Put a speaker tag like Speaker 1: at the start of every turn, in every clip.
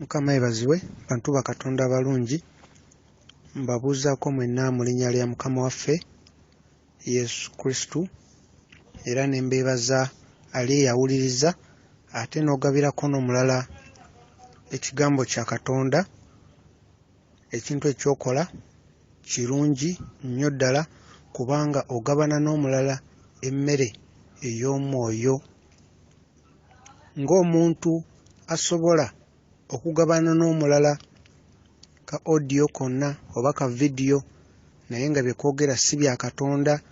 Speaker 1: Mukama yeebazibwe, bantu ba Katonda abalungi, mbabuuzaako mwenna mu linnya lya Mukama waffe Yesu Kristo, era ne mbeebaza ali eyawuliriza ate n'ogabirako n'omulala ekigambo kya Katonda. Ekintu ekyokola kirungi nnyo ddala kubanga ogabana n'omulala emmere ey'omwoyo. Ng'omuntu asobola okugabana n'omulala ka audio konna oba ka vidiyo naye nga bye kwogera si bya Katonda,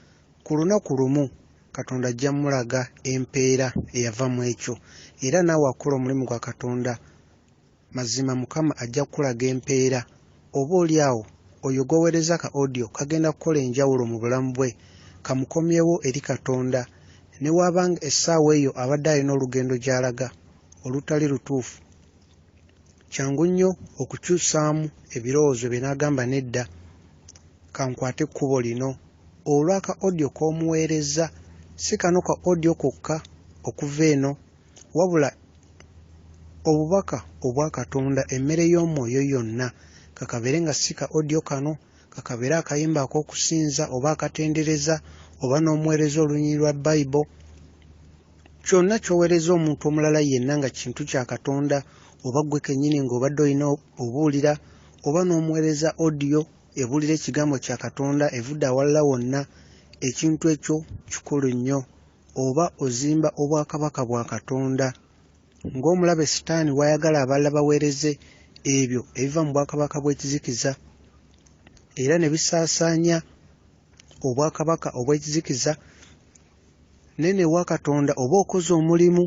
Speaker 1: ku lunaku lumu Katonda ajja mmulaga empeera eyava mu ekyo. Era naawe akola omulimu gwa Katonda, mazima Mukama ajja kukulaga empeera. Oboolyawo oyo g'oweereza ka audio kagenda kukola enjawulo mu bulamu bwe, kamukomyewo eri Katonda. Ne waabanga essaawa eyo abadde alina olugendo gy'alaga olutali lutuufu, kyangu nnyo okukyusaamu ebirowoozo bye n'agamba nedda, kankwate ekkubo lino. Olw'aka audio k'omuweereza si kano ka audio kokka okuva eno, wabula obubaka obwa Katonda, emmere y'omwoyo yonna, kakabeere nga si ka audio kano, kakabeere akayimba ak'okusinza oba akatendereza oba n'omuweereza olunyiriri lwa Bayibuli. Kyonna ky'oweereza omuntu omulala yenna nga kintu kya Katonda, oba ggwe kennyini ng'obadde olina obuulira, oba n'omuweereza audio ebuulira ekigambo kya Katonda evudde awalala wonna, ekintu ekyo kikulu nnyo. Oba ozimba obwakabaka bwa Katonda. Ng'omulabe Sitaani w'ayagala abalala baweereze ebyo ebiva mu bwakabaka bw'ekizikiza, era ne bisaasaanya obwakabaka obw'ekizikiza, nene wa Katonda oba okoze omulimu,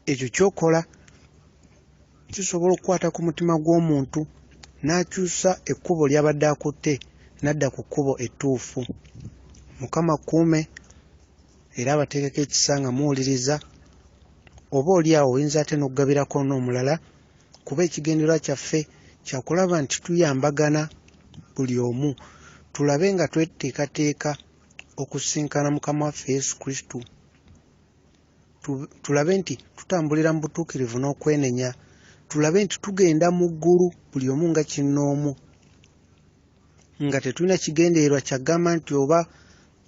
Speaker 1: ekyo ky'okola kisobola okukwata ku mutima gw'omuntu n'akyusa ekkubo ly'abadde akutte n'adda ku kkubo ettuufu. Mukama kuume era abateekeko ekisa nga muwuliriza. Oba oliawo oyinza ate n'okugabirako n'omulala, kuba ekigendererwa kyaffe kya kulaba nti tuyambagana buli omu, tulabe nga tweteekateeka okusinkana Mukama waffe Yesu Kristo. Tulabe nti tutambulira mu butuukirivu n'okwenenya, tulabe nti tugenda mu ggulu buli omu nga kinnoomu, nga tetulina kigendererwa kyagamba nti oba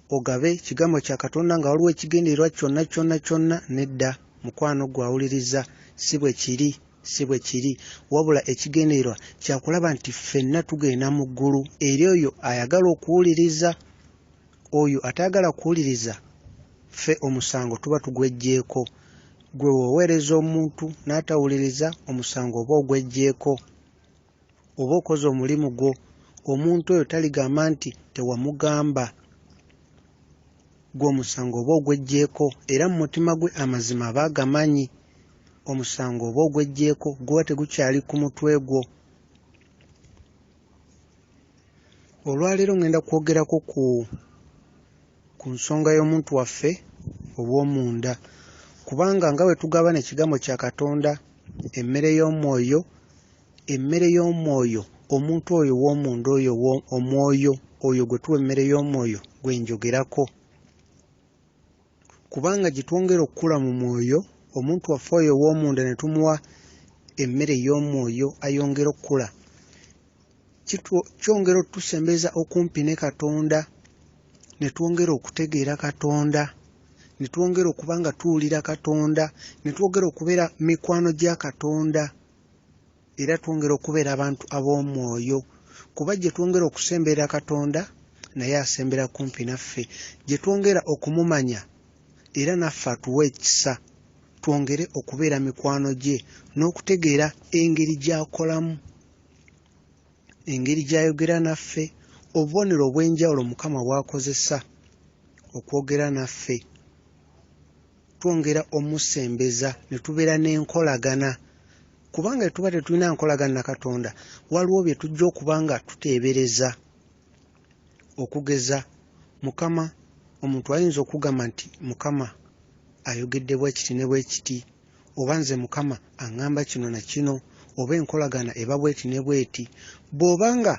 Speaker 1: ogabe kigambo kya Katonda nga waliwo ekigendererwa kyonna kyonna kyonna. Nedda mukwano gwawuliriza, si bwe kiri, si bwe kiri, wabula ekigendererwa kyakulaba nti ffenna tugenda mu ggulu eri oyo ayagala okuwuliriza. Oyo atayagala kuwuliriza, ffe omusango tuba tugweggyeko. Gwe woweereza omuntu n'atawuliriza, omusango oba ogweggyeko, oba okoze omulimu gwo, omuntu oyo taligamba nti tewamugamba, gwe omusango oba ogweggyeko, era mu mutima gwe amazima aba agamanyi. Omusango oba ogweggyeko, guba tegukyali ku mutwe gwo. Olwaleero ngenda kwogerako ku nsonga y'omuntu waffe obw'omunda, kubanga nga bwe tugabana ekigambo kya Katonda, emmere y'omwoyo, emmere y'omwoyo, omuntu oyo w'omunda oyo omwoyo oyo gwe tuwa emmere y'omwoyo gwe njogerako, kubanga gye twongera okukula mu mwoyo, omuntu waffe oyo ow'omunda ne tumuwa emmere y'omwoyo ayongera okukula, kyongera otusembeza okumpi ne Katonda, ne twongera okutegeera Katonda, ne twongera okuba nga tuwulira Katonda, ne twongera okubeera mikwano gya Katonda, era twongera okubeera abantu ab'omwoyo, kuba gye twongera okusemberera Katonda naye asembera kumpi naffe, gye twongera okumumanya era naffe atuwa ekisa, twongere okubeera mikwano gye n'okutegeera engeri gy'akolamu, engeri gy'ayogera naffe, obubonero obw'enjawulo Mukama bw'akozesa okwogera naffe. Twongera omusembeza ne tubeera n'enkolagana, kubanga bwe tuba tetulina nkolagana na Katonda, waliwo bye tujja okuba nga tuteebereza. Okugeza Mukama, omuntu ayinza okugamba nti Mukama ayogedde bwe kiti ne bwe kiti, oba nze Mukama aŋŋamba kino na kino, oba enkolagana eba bweti ne bweti. Bw'obanga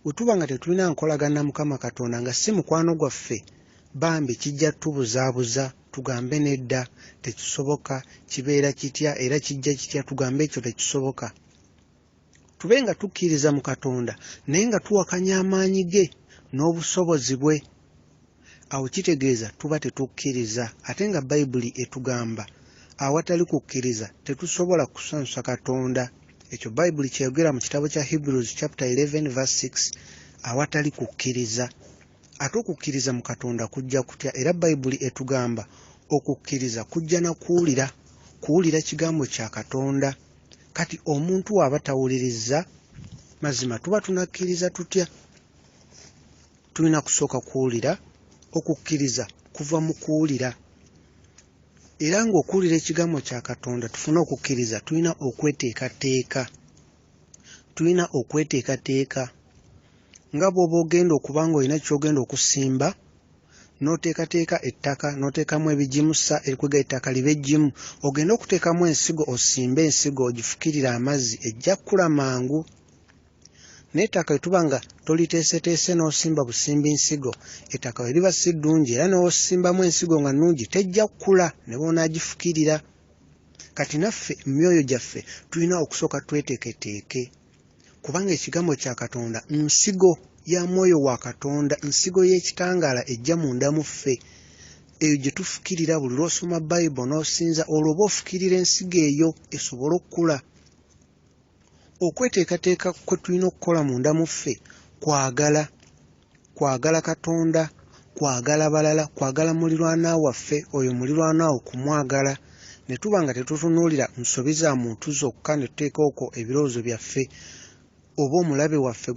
Speaker 1: bwe tuba nga tetulina nkolagana na Mukama Katonda nga si mukwano gwaffe, bambi kijja tubuzaabuza tugambe nedda tekisoboka, kibeera kitya era kijja kitya, tugambe ekyo tekisoboka. Tube nga tukkiriza mu Katonda naye nga tuwakanya amaanyi ge n'obusobozi bwe. Awo kitegeeza tuba tetukkiriza, ate nga Bayibuli etugamba awatali kukkiriza tetusobola kusansa Katonda. Ekyo Bayibuli kyeyogera mu kitabo kya Hebrews chapter 11 verse 6, awatali kukkiriza. Ate okukkiriza mu Katonda kujja kutya? Era Bayibuli etugamba okukkiriza kujja na kuwulira kigambo kya Katonda. Kati omuntu waba tawuliriza, mazima tuba tunakkiriza tutya? Tulina kusooka kuwulira. Okukkiriza kuva mu kuwulira. Era ng'okuwulira ekigambo kya Katonda tufune okukkiriza, tulina okweteekateeka. Nga bw'oba ogenda okuba ng'olina ky'ogenda okusimba, n'oteekateeka ettaka, n'oteekamu ebigimusa erikwega ettaka libe eggimu, ogenda okuteekamu ensigo, osimbe ensigo, ogifukirire amazzi, ejja kkula mangu. N'ettaka etuba nga toliteeseteese n'osimba busimbi nsigo, ettaka bwe liba si ddungi era n'osimbamu ensigo nga nnungi tejja kkula ne bw'onaagifukirira. Kati naffe myoyo gyaffe tulina okusooka tweteeketeeke, kubanga ekigambo kya Katonda nsigo ya mwoyo wa Katonda, nsigo y'ekitangaala ejja munda mu ffe, eyo gye tufukirira. Buli lw'osoma Bayibuli n'osinza, olwo oba ofukirira ensigo eyo esobole okkula. Okweteekateeka kwe tulina okukola munda mu ffe kwagala Katonda, kwagala balala, kwagala muliraanwa waffe, oyo muliraanwa okumwagala. Ne tuba nga tetutunuulira nsobi za muntu zokka ne tuteeka okwo ebirowoozo byaffe, oba omulabe waffe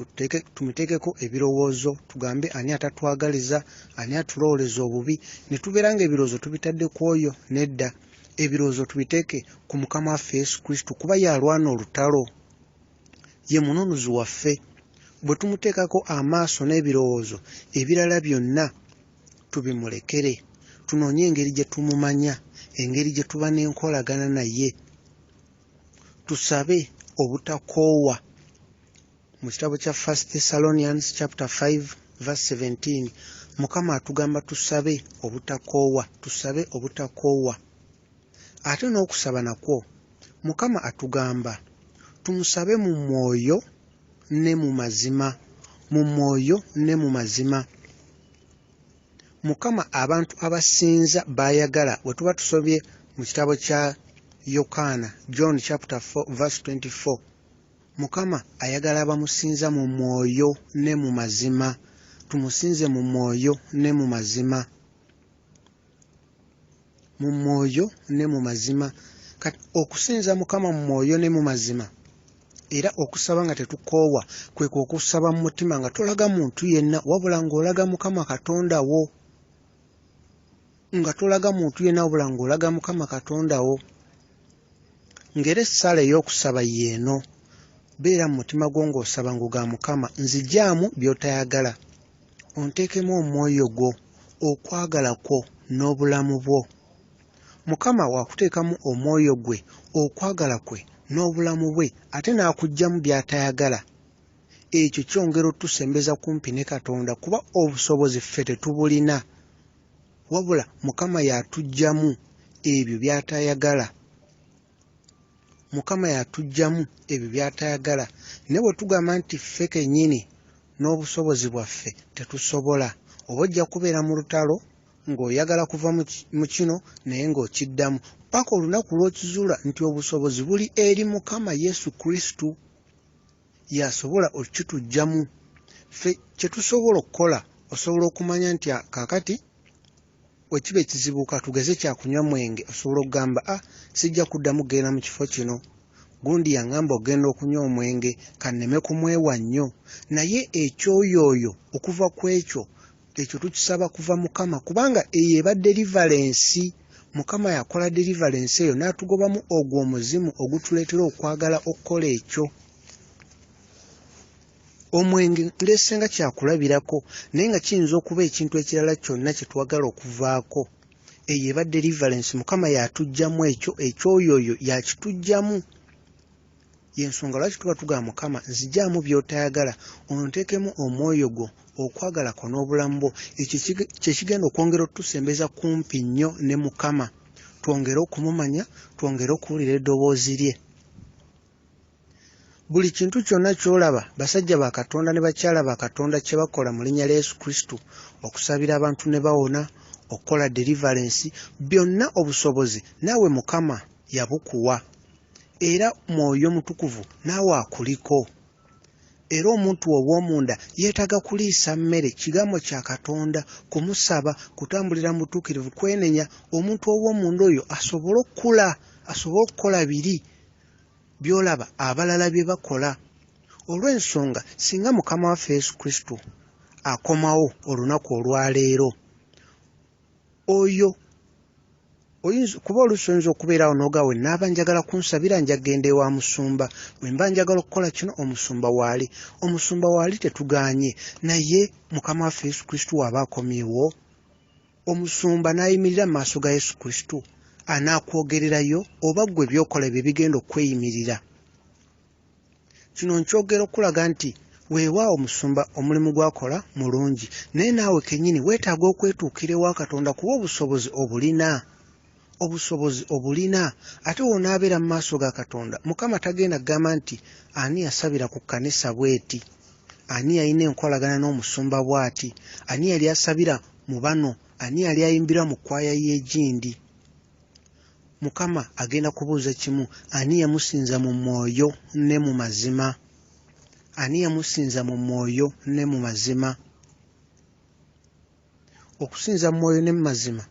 Speaker 1: tumuteekeko ebirowoozo, tugambe ani atatwagaliza, ani atulowooleza obubi, ne tubeera nga ebirowoozo tubitadde ku oyo. Nedda, ebirowoozo tubiteeke ku Mukama waffe Yesu Kristo, kuba yalwana olutalo, ye mununuzi waffe. Bwe tumuteekako amaaso n'ebirowoozo, ebirala byonna tubimulekere, tunoonye engeri gye tumumanya, engeri gye tuba n'enkolagana naye. Tusabe obutakoowa. Mu kitabo kya 1 Thessalonians chapter 5 verse 17, Mukama atugamba tusabe obutakoowa. Ate n'okusaba nakwo Mukama atugamba tumusabe mu mwoyo ne mu mazima. Mukama abantu abasinza bayagala. Bwe tuba tusobye mu kitabo kya Yokaana, John chapter 4 verse 24, Mukama ayagala abamusinza mu mwoyo ne mu mazima. Tumusinze mu mwoyo ne mu mazima. Kati okusinza Mukama mu mwoyo ne mu mazima era okusaba nga tetukoowa, kwe okusaba mu mutima nga tolaga muntu yenna, wabula ng'olaga Mukama Katonda wo. Ng'era essaala ey'okusaba yeeno, beera mu mutima gwo ng'osaba ng'oga Mukama, nzigyamu by'otayagala, onteekemu omwoyo gwo, okwagala kwo n'obulamu bwo. Mukama waakuteekamu omwoyo gwe, okwagala kwe n'obulamu bwe, ate n'akuggyamu by'atayagala, ekyo kyongera otusembeza kumpi ne Katonda, kuba obusobozi ffe tetubulina, wabula Mukama y'atuggyamu ebyo by'atayagala. Ne bwe tugamba nti ffe kennyini n'obusobozi bwaffe tetusobola, oba ojja kubeera mu lutalo ng'oyagala kuva mu kino naye ng'okiddamu, paka olunaku lw'okizuula nti obusobozi buli eri Mukama Yesu Kristo, yasobola okituggyamu. Ffe kye tusobola okukola, osobola okumanya nti kaakati bwe kiba ekizibu tugeze kyakunywa mwenge, osobola okugamba sijja kuddamu kugenda mu kifo kino, gundi yaŋŋamba ogenda okunywa omwenge, kanneme kumwewa nnyo. Naye ekyoyooyo okuva ku ekyo tukisaba kuva Mukama, kubanga eyo eba deliverance. Mukama yakola deliverance eyo n'atugobamu ogwo omuzimu ogutuleetera okwagala okukola ekyo. Omwenge ndeesenga kyakulabirako, naye nga kiyinza okuba ekintu ekirala kyonna kye twagala okuvaako. Eyo eba deliverance. Mukama yatuggyamu ekyo, ekyoyooyo yakituggyamu. yensonga lwaki tuba tugamba Mukama nzijjaamu by'otayagala onteekemu omwoyo gwo okwagala ko n'obulamu bwo. Ekyo kye kigenda okwongera otusembeza kumpi nnyo ne Mukama, twongere okumumanya, twongere okuwulira eddoboozi lye. Buli kintu kyonna ky'olaba basajja ba Katonda ne bakyala ba Katonda kye bakola mu linnya lya Yesu Kristo, okusabira abantu ne bawona, okukola deliverance, byonna obusobozi naawe Mukama yabukuwa, era Mwoyo Mutukuvu naawe akuliko. Era omuntu ow'omunda yeetaga kuliisa mmere, kigambo kya Katonda, kumusaba, kutambulira mu butuukirivu, kwenenya. Omuntu ow'omunda oyo asobole okukula, asobole okukola biri by'olaba abalala bye bakola. Olw'ensonga singa Mukama waffe Yesu Kristo akomawo olunaku olwaleero, oyo kuba oluusi oyinza okubeerawo n'ogawe naaba njagala kunsabira njagende wa musumba, bwe mba njagala okukola kino omusumba waali. Omusumba waali tetuganye, naye Mukama waffe Yesu Kristo waba akomyewo, omusumba n'ayimirira mu maaso ga Yesu Kristo, anaakwogererayo oba ggwe by'okola bye bigenda okweyimirira. Kino nkyogera okulaga nti weewaawo omusumba omulimu gwakola mulungi, naye naawe kennyini weetaaga okwetuukira ewa Katonda kuba obusobozi obulina. Ate wonaabeera mu maaso ga Katonda, Mukama tagenda kugamba nti ani yasabira ku kkanisa bw'eti, ani yalina enkolagana n'omusumba bw'ati, ani yali asabira mu bano, ani yali ayimbira mu kkwaya y'egindi. Mukama agenda kubuuza kimu, ani yamusinza mu mwoyo ne mu mazima? Ani yamusinza mu mwoyo ne mu mazima? Okusinza mu mwoyo ne mu mazima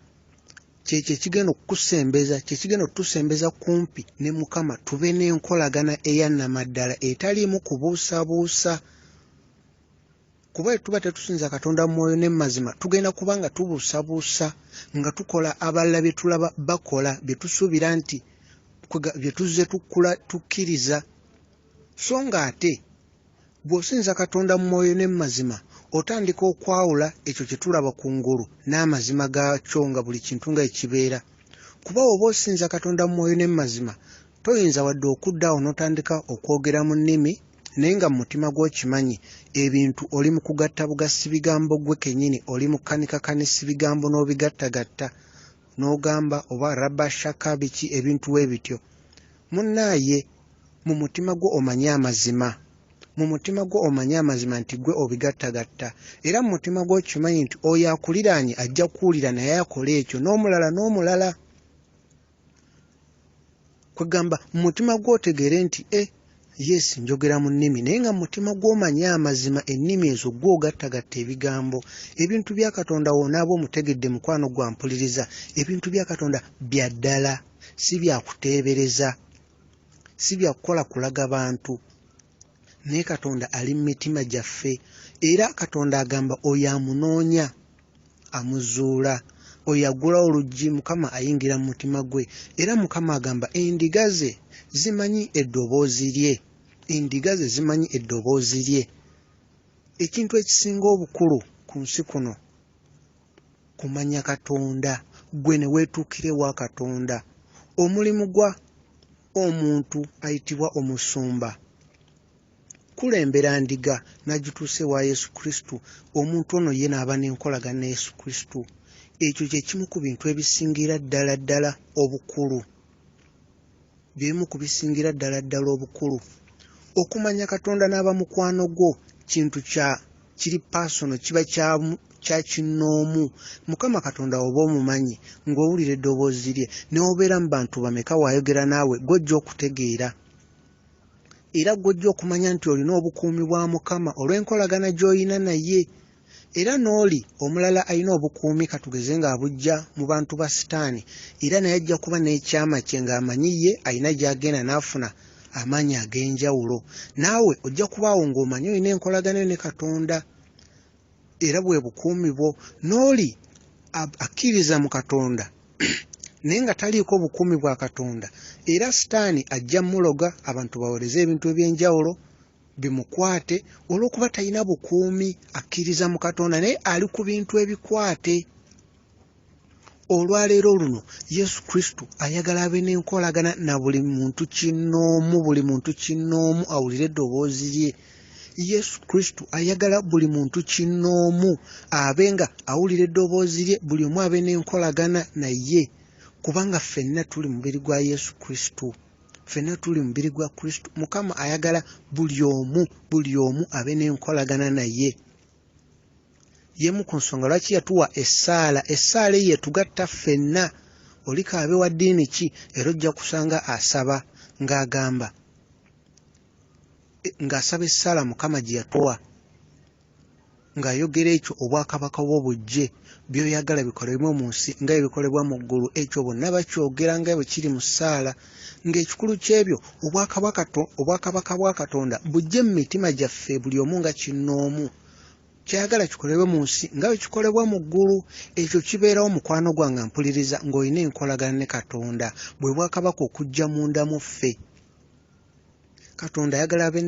Speaker 1: kyekyo ekigenda okukusembeza, kyekigenda okutusembeza kumpi ne Mukama, tube n'enkolagana eyannamaddala etaliimu kubuusabuusa. Kuba tuba tetusinza Katonda mu mwoyo ne mu mazima, tugenda kuba nga tubuusabuusa, nga tukola abalala bye tulaba bakola, bye tusuubira nti bye tuzze tukkiriza. So nga ate bw'osinza Katonda mu mwoyo ne mu mazima, otandika okwawula ekyo kye tulaba ku ngulu n'amazima gaakyo nga buli kintu nga ekibeera. Kuba oba osinza Katonda mu mwoyo ne mu mazima, toyinza wadde okuddaawo n'otandika okwogera mu nnimi, naye nga mu mutima gw'okimanyi ebintu oli mu kugatta bugassi bigambo gwe kennyini, oli mu kkanikakanisi bigambo n'obigattagatta, n'ogamba oba rabashaka biki ebintu we bityo. Munnaaye, mu mutima gwo omanyi amazima. Mu mutima gwo omanyi amazima nti gwe obigattagatta, era mu mutima gwo okimanyi nti oyo akuliraanye ajja kuwulira naye akola ekyo, n'omulala. Kwegamba mu mutima gwo otegeere nti yes njogera mu nnimi, naye nga mu mutima gw'omanyi amazima, ennimi ezo gw'ogattagatta ebigambo. Ebintu bya Katonda woonaaba omutegedde mukwano gwampuliriza, ebintu bya Katonda bya ddala, si bya kuteebereza, si bya kukola kulaga bantu. Naye Katonda ali mu mitima gyaffe, era Katonda agamba oyo amunoonya amuzuula, oyo aggulawo oluggi Mukama ayingira mu mutima gwe. Era Mukama agamba endiga ze zimanyi eddoboozi lye, endiga ze zimanyi eddoboozi lye. Ekintu ekisinga obukulu ku nsi kuno kumanya Katonda, gwe ne weetuukira ewa Katonda. Omulimu gwa omuntu ayitibwa omusumba, kulembera ndiga n'agituuse wa Yesu Kristo. Omuntu ono ye n'aba n'enkolagana ne Yesu Kristo. Ekyo kye kimu ku bintu ebisingira ddala obukulu, byemu ku bisingira ddala obukulu. Okumanya Katonda n'aba mukwano gwo kintu kiri pasono, kiba kya kinnoomu. Mukama Katonda oba omumanyi ng'owulira eddoboozi lye, n'obeera mu bantu bameka waayogera naawe, gw'ojja okutegeera. Era gw'ojja okumanya nti olina obukuumi bwa Mukama olw'enkolagana gy'olina naye. Era n'oli omulala alina obukuumi katugeze ng'abujja mu bantu ba Sitaani, era naye ajja kuba n'ekyama kye ng'amanyi ye alina gy'agenda n'afuna amaanyi ag'enjawulo. Naawe ojja kubaawo ng'omanyi olina enkolagana ne Katonda, era bwe bukuumi bwo. N'oli akkiriza mu Katonda naye nga taliiko bukuumi bwa Katonda, era Sitaani ajja muloga abantu baweereze ebintu eby'enjawulo bimukwate, olw'okuba talina bukuumi. Akkiriza mu Katonda naye ali ku bintu ebikwate. olwaleero luno Yesu Kristo ayagala abe n'enkolagana na buli muntu kinnoomu awulire eddoboozi lye. Yesu Kristo ayagala buli muntu kinnoomu abe nga awulira eddoboozi lye, buli omu abe n'enkolagana naye, kubanga ffenna tuli mubiri gwa Yesu Kristo. Ffenna tuli mubiri gwa Kristo. Mukama ayagala buli omu abe n'enkolagana naye. Yemu ku nsonga lwaki yatuwa essaala eyo etugatta ffenna. Oli kaabe wa ddiini ki era ojja kusanga asaba ng'agamba ng'asaba essaala Mukama gye yatuwa, ng'ayogera ekyo obwakabaka bwo bujje, by'oyagala bikolebwe mu nsi nga ebikolebwa mu ggulu. Ekyo bonna bakyogera nga bwe kiri mu ssaala, ng'ekikulu ky'ebyo obwakabaka bwa Katonda bujje mu mitima gyaffe buli omu nga kinnoomu. Kyayagala kikolebwe mu nsi nga bwe kikolebwa mu ggulu. Ekyo kibeerawo mukwano gwange mpuliriza ng'olina enkolagana ne Katonda, bwe bwakabaka okujja munda mu ffe. Katonda ayagala abe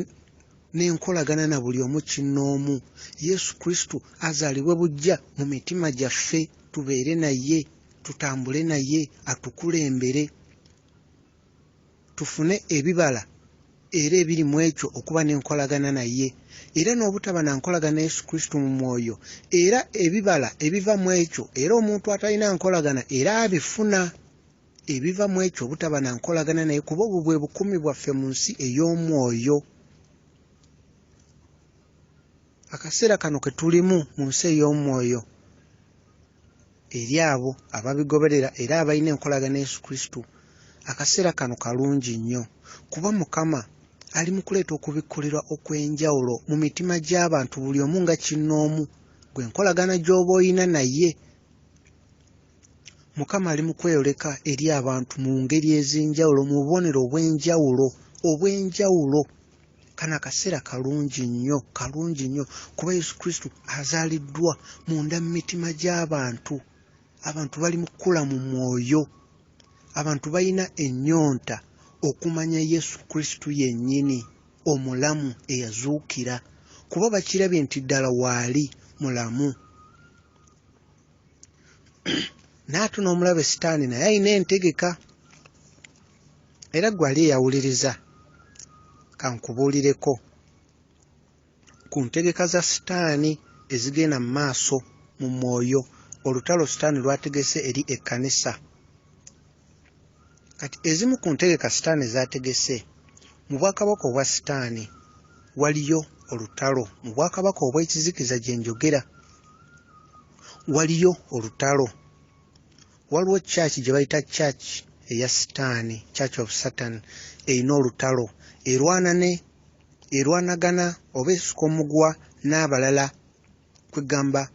Speaker 1: n'enkolagana na buli omu kinnoomu. Yesu Kristo azaalibwe bujja mu mitima gyaffe, tubeere naye, tutambule naye, atukulembere, tufune ebibala era ebiri mu ekyo okuba n'enkolagana naye, era n'obutaba na nkolagana Yesu Kristo mu mwoyo, era ebibala ebiva mu ekyo, era omuntu atalina nkolagana era abifuna. Ebiva mu ekyo obutaba na nkolagana naye, kuba obwo bwe bukumi bwaffe mu nsi ey'omwoyo. Akaseera kano ke tulimu mu nsi ey'omwoyo, eri abo ababigoberera era abalina enkolagana Yesu Kristo, akaseera kano kalungi nnyo, kuba Mukama ali mu kuleeta okubikkulirwa okw'enjawulo mu mitima gy'abantu, buli omu nga kinnoomu. Gwe enkolagana gy'oba oyina naye, Mukama ali mu kweyoleka eri abantu mu ngeri ez'enjawulo, mu bubonero obw'enjawulo. Kano akaseera kalungi nnyo, kuba Yesu Kristo azaaliddwa munda mu mitima gy'abantu. Abantu bali mu kukula mu mwoyo, abantu balina ennyonta okumanya Yesu Kristo yennyini omulamu eyazuukira, kuba bakirabye nti ddala waali mulamu. N'ate n'omulabe Sitaani naye alina entegeka, era gwe ali eyawuliriza kankubuulireko ku ntegeka za Sitaani ezigenda mu maaso mu mwoyo, olutalo Sitaani lwategese eri ekkanisa. Kati ezimu ku ntegeka Sitaani zaategese, mu bwakabaka obwa Sitaani waliyo olutalo, mu bwakabaka obw'ekizikiza gye njogera waliyo olutalo. Waliwo church gye bayita church eya Sitaani, Church of Satan, erina olutalo, erwanagana oba esika omugwa n'abalala kwegamba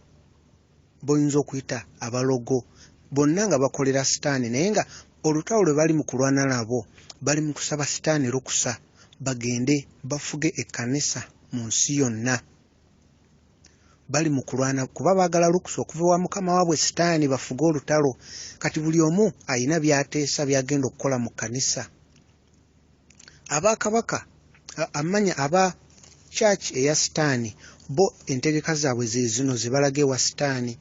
Speaker 1: boyinza okuyita abalogo, bonna nga bakolera Sitaani, naye nga olutalo lwe bali mu kulwana nabo bali mu kusaba Sitaani lukusa bagende bafuge ekkanisa mu nsi yonna. Bali mu kulwana kuba baagala lukusa okuva wa mukama waabwe Sitaani bafuge olutalo. Kati buli omu alina by'ateesa by'agenda okukola mu kkanisa. Abakabaka amanya aba church eya Sitaani bo entegeka zaabwe ze zino ze balaga ewa Sitaani,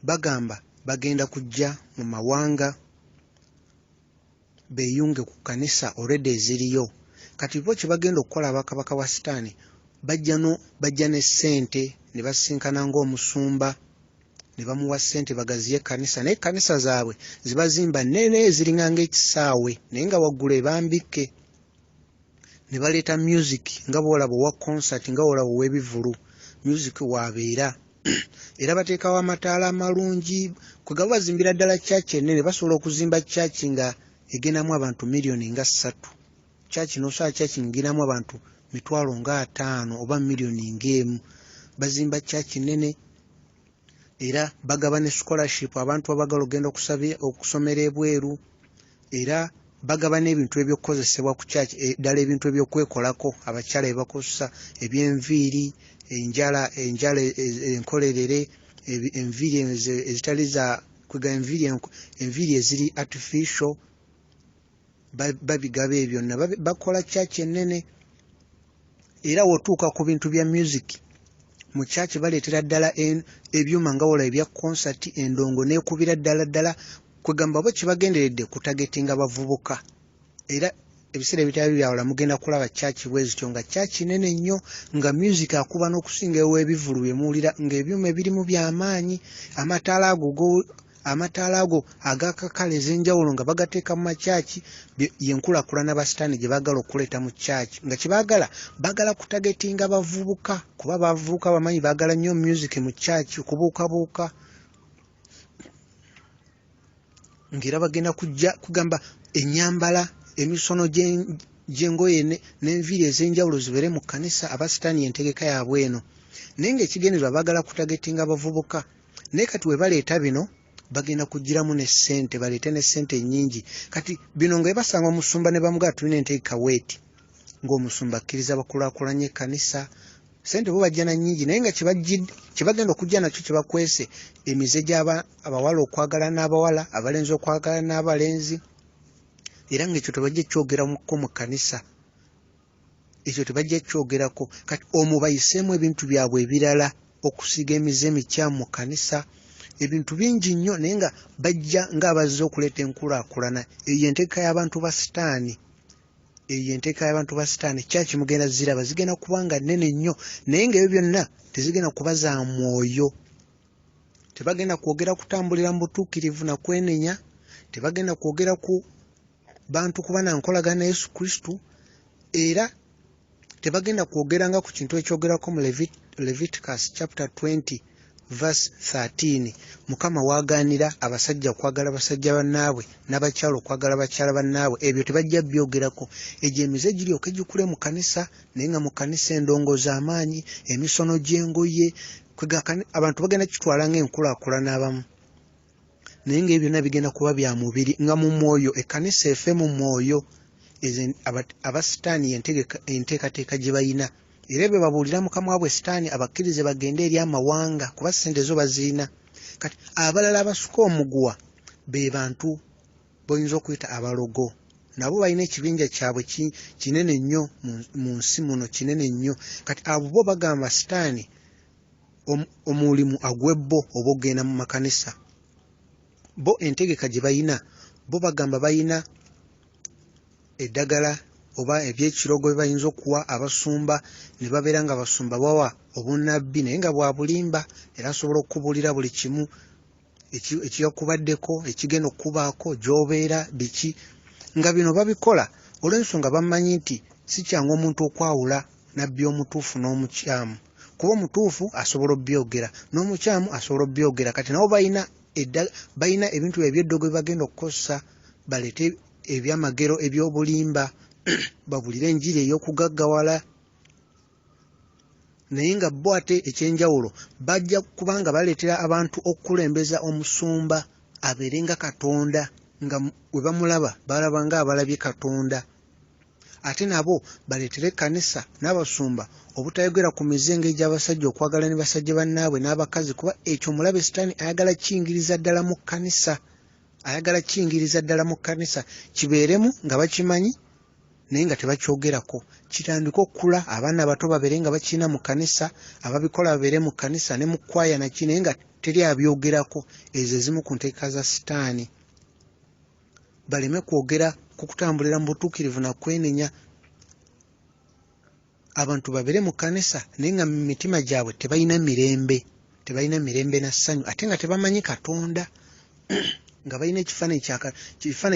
Speaker 1: bagamba bagenda kujja mu mawanga beeyunge ku kkanisa already eziriyo. Kati bo kye bagenda okukola abakabaka wa Sitaani, bajja ne ssente ne basinkana ng'omusumba ne bamuwa ssente bagaziye ekkanisa, naye ekkanisa zaabwe zibazimba nnene ziringa ng'ekisaawe naye nga waggulu ebambike. Ne baleeta music nga bw'olaba owa concert, nga bw'olaba ow'ebivulu, music waabeera. Era bateekawo amataala amalungi, kwegaba bazimbira ddala church ennene. Basobola okuzimba church nga egendamu abantu miliyoni nga 3. Church n'osala church ngendamu abantu 5,000 oba miliyoni ng'emu. Bazimba church nnene era bagaba ne scholarship abantu abagala ogenda okusomera ebweru, era bagaba n'ebintu ebyokukozesebwa ku church, ddala ebintu ebyokwekolako abakyala ebakozesa, eby'enviiri, enjala enkolerere, enviiri ezitali za kwega enviiri eziri artificial, babigaba ebyo bakola church ennene. Era wotuuka ku bintu bya music mu church baleetera ddala ebyuma nga wola ebya concert endongo neekubira ddala kwegamba bo kibagenderedde kutagetinga bavubuka. Era ebiseera bitali byawula mugenda kulaba church bwezityo nga church nene nnyo nga music akuba n'okusinga ew'ebivulu bye muwulira ng'ebyuma ebirimu by'amaanyi amataala ago agakakala ez'enjawulo nga bagateeka mu makyaki yenkulakulana basitaani gye baagala okuleeta mu kyaki nga kyebaagala baagala kutagetinga bavubuka kuba bavubuka bamanyi baagala nnyo music mu kyaki okubuukabuuka ng'era bagenda kugamba ennyambala emisono gy'engoye n'enviiri ez'enjawulo zibeere mu kkanisa abasitaani entegeka yaabwe eno naye ng'ekigendererwa baagala kutagetinga bavubuka naye kati we baleeta bino bagenda kugiramu ne ssente baleete ne ssente nnyingi kati bino nga basanga omusumba ne bamugala tulina entegeka weeti ng'omusumba akkiriza bakulaakulanye ekkanisa ssente bo bajja na nnyingi naye nga kye bagenda okujja nakyo kye bakwese emize gy'abawala okwagala n'abawala abalenzi okwagala n'abalenzi era ng'ekyo tebajja kyogerako mu kkanisa ekyo tebajja kyogerako kati omwo bayiseemu ebintu byabwe ebirala okusiga emize emikyamu mu kkanisa ebintu bingi nnyo naye nga bajja ng'abazze okuleeta enkulaakulana eyo enteeka y'abantu ba sitaani kyaki mugenda ziraba zigenda kuba nga nnene nnyo naye ng'ebyo byonna tezigenda kuba za mwoyo tebagenda kwogera kutambulira mu butuukirivu na kwenenya tebagenda kwogera ku bantu kuba na nkolagana na Yesu Kristo era tebagenda kwogeranga ku kintu ekyogerako mu Leviticus chapter 20 verse 13 Mukama waaganira abasajja kwagala basajja bannaabwe n'abakyala okwagala bakyala bannaabwe ebyo tebajja byogerako egyo emize giryoke gikule mu kanisa naye nga mu kanisa endongoza amaanyi emisono gy'engoye abantu bagenda kitwala ng'enkulaakulana abamu naye ng'ebyo byonna bigenda kuba bya mubiri nga mu mwoyo ekkanisa efe mu mwoyo abasitaani enteekateeka gye bayina era bwe babuulira mukama wabwe sitaani abakkirize bagende eri amawanga kuba ssente zo bazirina kati abalala abasuka omuguwa be bantu boyinza okuyita abalogo nabo balina ekibinja kyabwe kinene nnyo mu nsi muno kinene nnyo kati abo bo bagamba sitaani omulimu agwebbo oba ogenda mu makanisa bo entegeka gye bayina bo bagamba bayina eddagala oba ebyekirogo bye bayinza okuwa abasumba ne babeera nga abasumba bawa obunnabbi naye nga bwa bulimba era asobola okubuulira buli kimu ekiyakubaddeko ekigenda okubaako gy'obeera biki nga bino babikola olw'ensonga bamanyi nti si kyangu omuntu okwawula nabbi omutuufu n'omukyamu kuba omutuufu asobola obyogera n'omukyamu asobola obyogera kati nabo bayina ebintu ebyeddogo bye bagenda okukozesa baleete ebyamagero eby'obulimba babulira enjiri ey'okugaggawala naye nga bo ate ekyenjawulo bajja kubanga baleetera abantu okukulembeza omusumba abeere nga Katonda nga we bamulaba balaba ng'abalabye Katonda ate nabo baleetere ekkanisa n'abasumba obutayogera ku mizengo egy'abasajja okwagala ne basajja bannaabwe n'abakazi kuba ekyo mulabe sitaani ayagala kiyingiriza ddala mu kkanisa kibeeremu nga bakimanyi naye nga tebakyogerako kitandika okukula abaana abato babeere nga bakirina mu kkanisa ababikola babeere mu kkanisa ne mu kwaya naki naye nga teri abyogerako ezo ezimu ku nteeka za sitaani baleme kwogera ku kutambulira mu butuukirivu na kwenenya abantu babeere mu kkanisa naye nga mu mitima gyabwe tebalina mirembe na ssanyu ate nga tebamanyi Katonda nga balina ekifaananyi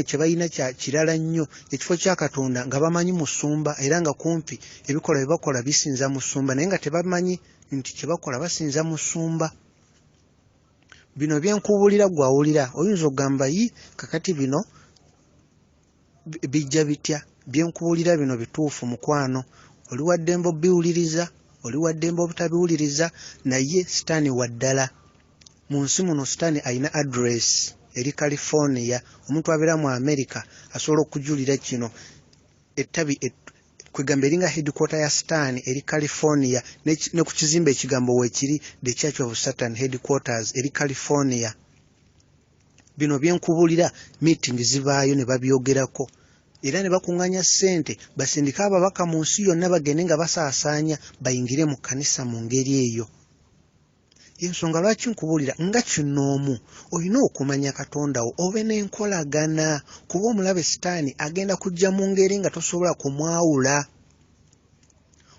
Speaker 1: kye balina kirala nnyo ekifo kya Katonda nga bamanyi musumba era nga kumpi ebikola bye bakola bisinza musumba naye nga tebamanyi nti kye bakola basinza musumba bino byenkubuulira gwawulira oyinza okugamba kakati bino bijja bitya byenkubuulira bino bituufu mukwano oli waddembe obiwuliriza oli waddembe obutabiwuliriza naye sitaani waddala mu nsi muno sitaani alina adresi eri California omuntu abeera mu America asobola okujulira kino ettabi kwegamba eringa headquarter ya sitaani eri California ne ku kizimbe ekigambo weekiri the Church of Satan headquarters eri California bino byenkubuulira meeting zibaayo ne babyogerako era ne bakuŋŋaanya ssente basindika ababaka mu nsi yonna bagende nga basaasaanya bayingire mu kkanisa mu ngeri eyo Yensonga lwaki nkubuulira nga kinoomu olina okumanya Katonda wo obe n'enkolagana, kuba omulabe Sitaani agenda kujja mu ngeri nga tosobola kumwawula.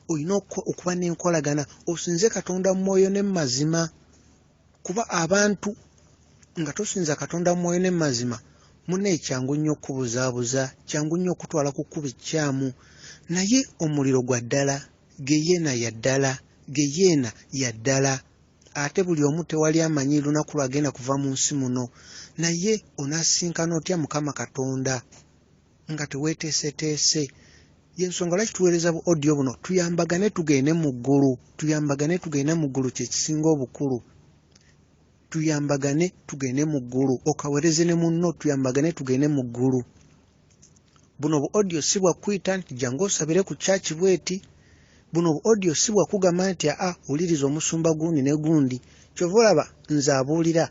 Speaker 1: Olina okuba n'enkolagana osinze Katonda mu mwoyo ne mu mazima, kuba abantu nga tosinza Katonda mu mwoyo ne mu mazima munne kyangu nnyo okukubuzaabuza, kyangu nnyo okutwala ku kkubo ekyamu. Naye omuliro gwa ddala, geyeena ya ddala, geyeena ya ddala. Ate buli omu tewali amanyi lunaku lwagenda kuva mu nsi muno. Naye onaasinkana otya Mukama Katonda nga teweeteeseteese? Yensonga lwaki tuweereza bu audio buno, tuyambagane tugende mu ggulu, tuyambagane tugende mu ggulu, kye kisinga obukulu. Tuyambagane tugende mu ggulu, okaweereze ne munno, tuyambagane tugende mu ggulu. Buno bu audio si bwa kuyita nti jangu osabire ku church bweti. Buno bu audio si bwa kugamba nti wuliriza omusumba gundi ne gundi. Kyova olaba nze abuulira,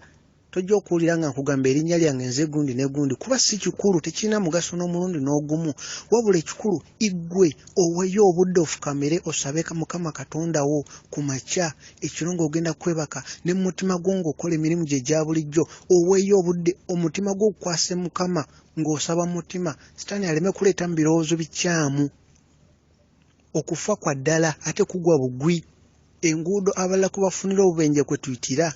Speaker 1: tojja okuwulira nga nkugamba erinnya lyange nze gundi ne gundi, kuba si kikulu, tekirina mugaso n'omulundi n'ogumu. Wabula ekikulu iggwe oweeyo obudde ofukamire osabe Mukama Katonda wo ku makya, ekiro ng'ogenda kwebaka ne mu mutima gwo ng'okola emirimu gye egya bulijjo. Oweeyo obudde omutima gwo okwase Mukama ng'osaba mu mutima, Sitaani aleme kuleeta mu birowoozo bikyamu. Okufa kwa ddala ate kugwa bugwi. Enguudo abalala kwe bafunira obubenje kwe tuyitira.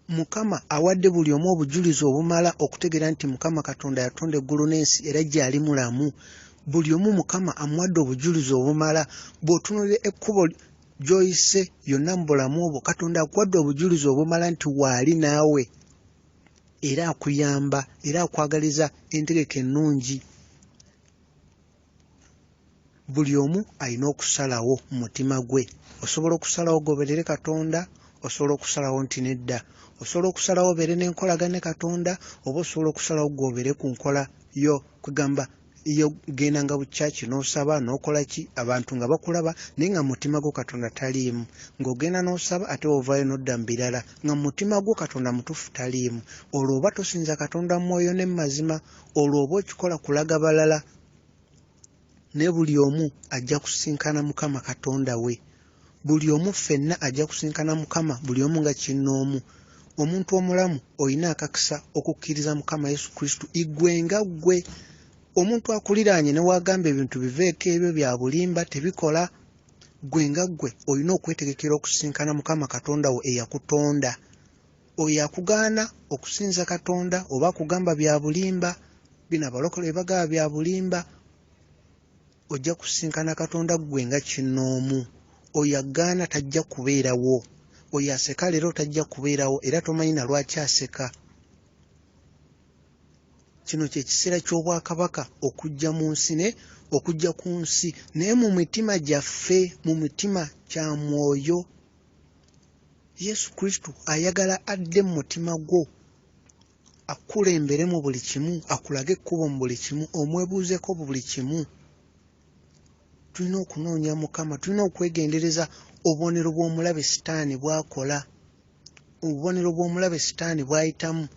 Speaker 1: Mukama awadde buli omu obujulizi obumala okutegeera nti Mukama Katonda yatonda eggulu n'ensi era gy'ali mulamu. Buli omu Mukama amuwadde obujulizi obumala. Bw'otunuulira ekkubo gy'oyise yonna mu bulamu obwo, Katonda akuwadde obujulizi obumala nti waali naawe era akuyamba era akwagaliza entegeka ennungi. Buli omu alina okusalawo mu mutima gwe. Osobola okusalawo goberere Katonda, osobola okusalawo nti nedda. Osobola okusalawo obeere n'enkolagana ne Katonda, oba osobola okusalawo gobeere ku nkola yo kwegamba yo gendanga bukyaki n'osaba n'okola ki, abantu nga bakulaba naye nga mu mutima gwo Katonda taliimu. Ng'ogenda n'osaba ate ovaayo n'odda mu birala nga mu mutima gwo Katonda mutuufu taliimu. Olwo oba tosinza Katonda mu mwoyo ne mu mazima, olwo oba okikola kulaga balala. Ne buli omu ajja kusinkana Mukama Katonda we. Buli omu ffenna ajja kusinkana Mukama, buli omu nga kinnoomu. Omuntu omulamu olina akakisa okukkiriza Mukama Yesu Kristo iggwe nga ggwe. Omuntu akuliraanye ne wagamba ebintu biveeko ebyo bya bulimba tebikola. Ggwe nga ggwe olina okwetegekera okusinkana Mukama Katonda wo eyakutonda. Oyo akugaana okusinza Katonda oba akugamba bya bulimba, bino abalokole bagaba bya bulimba, ojja kusinkana Katonda ggwe nga kinnoomu. Oyo agaana tajja kubeerawo. Oyo aseka leero tajja kubeerawo era tomanyi na lwaki aseka. Kino kye kiseera ky'obwakabaka okujja mu nsi okujja ku nsi, naye mu mitima gyaffe, mu mitima kya mwoyo. Yesu Kristo ayagala adde mu mutima gwo, akulembere mu buli kimu, akulage ekkubo mu buli kimu, omwebuuzeko buli kimu. Tulina okunoonya Mukama, tulina okwegendereza obubonero bw'omulabe Sitaani bw'akola, obubonero bw'omulabe Sitaani bw'ayitamu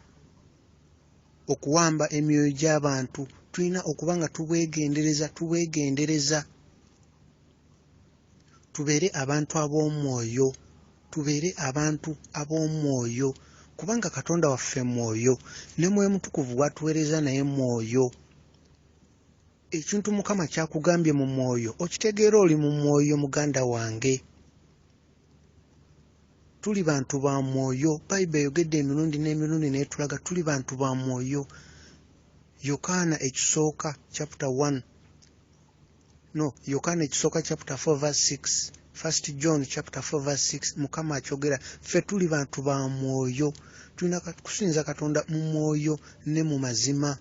Speaker 1: okuwamba emyoyo gy'abantu. Tulina okuba nga tubwegendereza. Tubeere abantu ab'omwoyo, tubeere abantu ab'omwoyo, kubanga Katonda waffe mwoyo, ne Mwoyo Mutukuvu bw'atuweereza naye mwoyo. Ekintu Mukama kyakugambye mu mwoyo okitegeera oli mu mwoyo, muganda wange. Tuli bantu ba mwoyo. Bayibuli eyogedde emirundi n'emirundi naye tulaga tuli bantu ba mwoyo. Yokaana ekisooka chapter 1. No, Yokaana ekisooka chapter 4 verse 6. 1 John chapter 4 verse 6. Mukama akyogera ffe tuli bantu ba mwoyo. Tulina kusinza Katonda mu mwoyo ne mu mazima.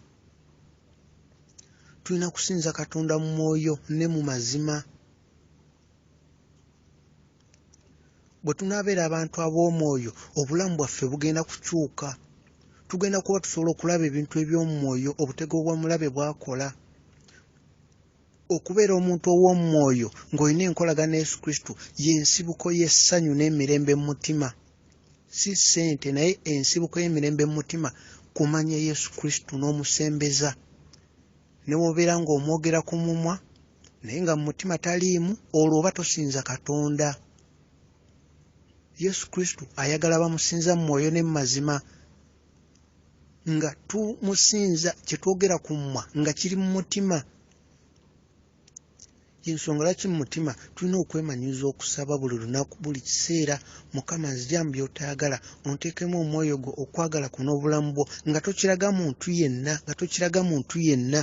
Speaker 1: Tulina kusinza Katonda mu mwoyo ne mu mazima. Bwe tunaabeera abantu ab'omwoyo, obulamu bwaffe bugenda kukyuka. Tugenda kuba tusobola okulaba ebintu eby'omu mwoyo obutego bw'omulabe bw'akola. Okubeera omuntu ow'omu mwoyo ng'olina enkolagana Yesu Kristo y'ensibuko y'essanyu n'emirembe mu mutima. Si ssente naye ensibuko y'emirembe mu mutima, kumanya Yesu Kristo n'omusembeza. Ne bw'obeera ng'omwogera ku mumwa naye nga mu mutima taliimu, olwo oba tosinza Katonda. Yesu Kristo ayagala bamusinza mu mwoyo ne mu mazima, nga tumusinza kye twogera ku mmwa nga kiri mu mutima. Y'ensonga lwaki mu mutima tulina okwemanyiza okusaba buli lunaku, buli kiseera. Mukama nzija mu by'otayagala, onteekemu omwoyo gwo okwagala kuno obulamu bwo, nga tokiraga muntu yenna.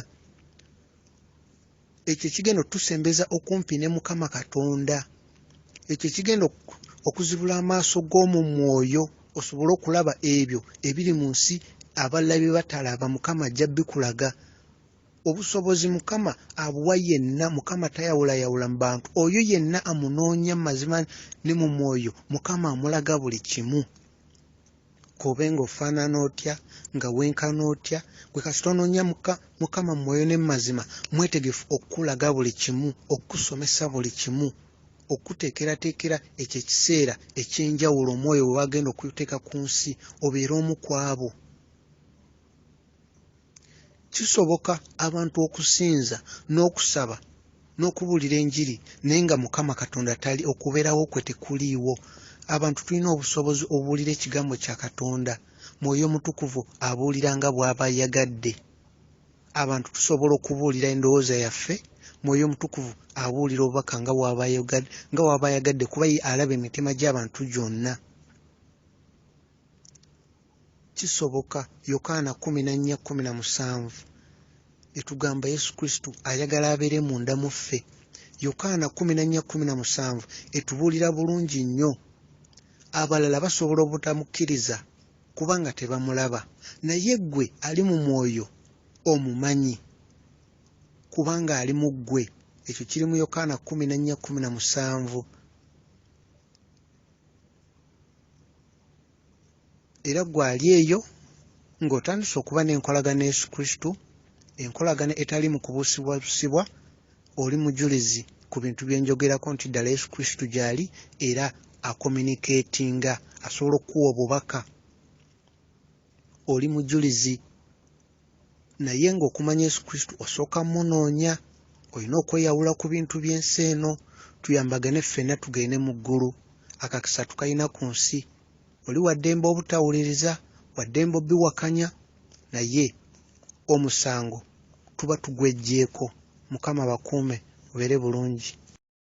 Speaker 1: Ekyo kigenda otusembeza okumpi ne Mukama Katonda. Ekyo kigenda okuzibula amaaso g'omu mwoyo, osobole okulaba ebyo ebiri mu nsi abalala bye batalaba. Mukama ajja bikulaga. Obusobozi Mukama abuwa yenna. Mukama tayawulayawula mu bantu. Oyo yenna amunoonya mu mazima ne mu mwoyo, Mukama amulaga buli kimu. Kobe ng'ofaanana otya, nga wenkana otya, gwe kasita onoonya Mukama mu mwoyo ne mu mazima, mwetegefu okukulaga buli kimu, okukusomesa buli kimu, okuteekerateekera ekyo ekiseera eky'enjawulo omwoyo we wagenda okuteeka ku nsi, obeere omu ku abo. Kisoboka abantu okusinza n'okusaba n'okubuulira enjiri naye nga Mukama Katonda tali, okubeerawo kwe tekuliiwo. Abantu tulina obusobozi obubuulira ekigambo kya Katonda. Mwoyo Mutukuvu abuulira nga bw'aba ayagadde. Abantu tusobola okubuulira endowooza yaffe, Mwoyo Mutukuvu abuulira obubaka nga bw'aba ayagadde, kuba ye alaba emitima gy'abantu gyonna. Kisoboka. Yokaana 14:17 etugamba Yesu Kristo ayagala abeere munda mu ffe. Yokaana 14:17 etubuulira bulungi nnyo. Abalala basobola obutamukkiriza kubanga tebamulaba, naye ggwe ali mu mwoyo omumanyi kubanga ali mu ggwe. Ekyo kiri mu Yokaana 14:17. Era gwali eyo ng'otandise okuba n'enkolagana Yesu Kristo, enkolagana etali mu kubuusibwabusibwa, oli mujulizi ku bintu bye njogerako nti ddala Yesu Kristo gy'ali, era akominikeetinga, asobola okuwa obubaka. Oli mujulizi. Naye ng'okumanya Yesu Kristo osooka munoonya. Olina okweyawula ku bintu by'ensi eno, tuyambagane ffenna tugende mu ggulu. Akakisa tukayina ku nsi. Oli waddembe obutawuliriza, waddembe obiwakanya, naye omusango tuba tugwejjeeko. Mukama bakuume, obeere bulungi.